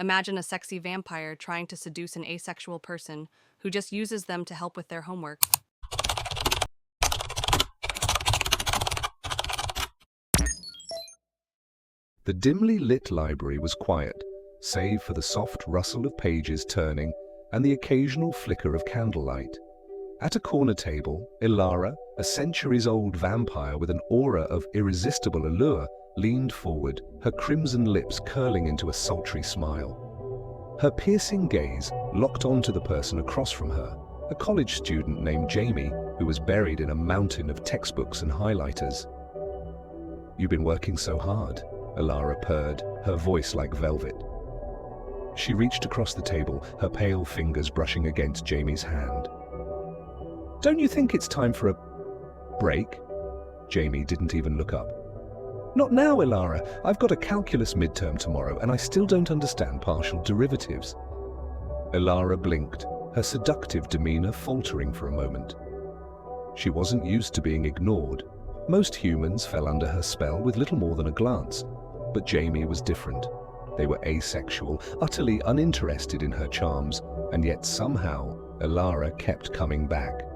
Imagine a sexy vampire trying to seduce an asexual person who just uses them to help with their homework. The dimly lit library was quiet, save for the soft rustle of pages turning and the occasional flicker of candlelight. At a corner table, Ilara, a centuries-old vampire with an aura of irresistible allure, leaned forward, her crimson lips curling into a sultry smile. Her piercing gaze locked onto the person across from her, a college student named Jamie, who was buried in a mountain of textbooks and highlighters. "You've been working so hard," Ilara purred, her voice like velvet. She reached across the table, her pale fingers brushing against Jamie's hand. "Don't you think it's time for a break?" Jamie didn't even look up. "Not now, Ilara. I've got a calculus midterm tomorrow and I still don't understand partial derivatives." Ilara blinked, her seductive demeanor faltering for a moment. She wasn't used to being ignored. Most humans fell under her spell with little more than a glance. But Jamie was different. They were asexual, utterly uninterested in her charms, and yet somehow Ilara kept coming back.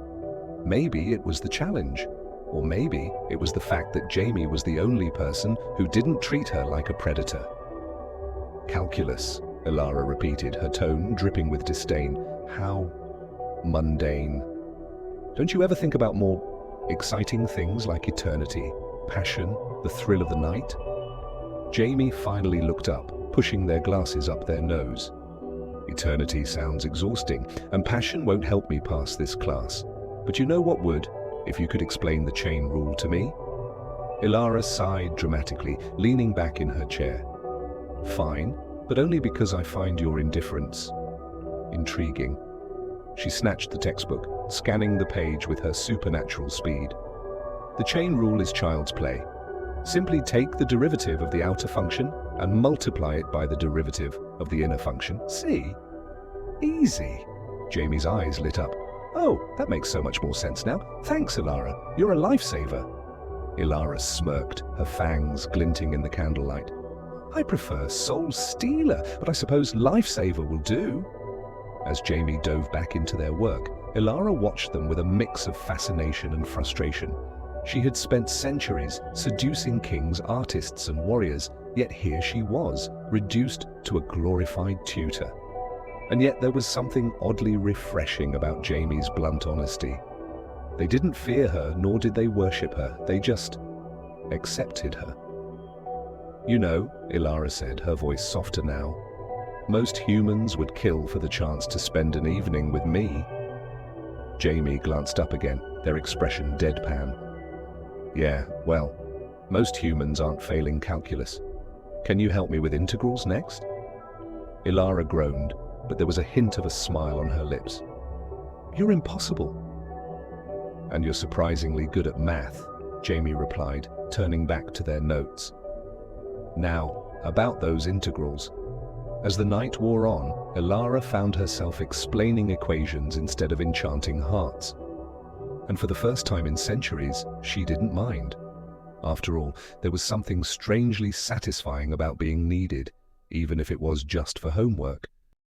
Maybe it was the challenge, or maybe it was the fact that Jamie was the only person who didn't treat her like a predator. "Calculus," Ilara repeated, her tone dripping with disdain. "How mundane. Don't you ever think about more exciting things like eternity, passion, the thrill of the night?" Jamie finally looked up, pushing their glasses up their nose. "Eternity sounds exhausting, and passion won't help me pass this class. But you know what would, if you could explain the chain rule to me?" Ilara sighed dramatically, leaning back in her chair. "Fine, but only because I find your indifference intriguing." She snatched the textbook, scanning the page with her supernatural speed. "The chain rule is child's play. Simply take the derivative of the outer function and multiply it by the derivative of the inner function. See? Easy." Jamie's eyes lit up. "Oh, that makes so much more sense now. Thanks, Ilara. You're a lifesaver." Ilara smirked, her fangs glinting in the candlelight. "I prefer Soul Stealer, but I suppose Lifesaver will do." As Jamie dove back into their work, Ilara watched them with a mix of fascination and frustration. She had spent centuries seducing kings, artists, and warriors, yet here she was, reduced to a glorified tutor. And yet there was something oddly refreshing about Jamie's blunt honesty. They didn't fear her, nor did they worship her. They just accepted her. "You know," Ilara said, her voice softer now, "most humans would kill for the chance to spend an evening with me." Jamie glanced up again, their expression deadpan. "Yeah, well, most humans aren't failing calculus. Can you help me with integrals next?" Ilara groaned, but there was a hint of a smile on her lips. "You're impossible." "And you're surprisingly good at math," Jamie replied, turning back to their notes. "Now, about those integrals." As the night wore on, Ilara found herself explaining equations instead of enchanting hearts. And for the first time in centuries, she didn't mind. After all, there was something strangely satisfying about being needed, even if it was just for homework.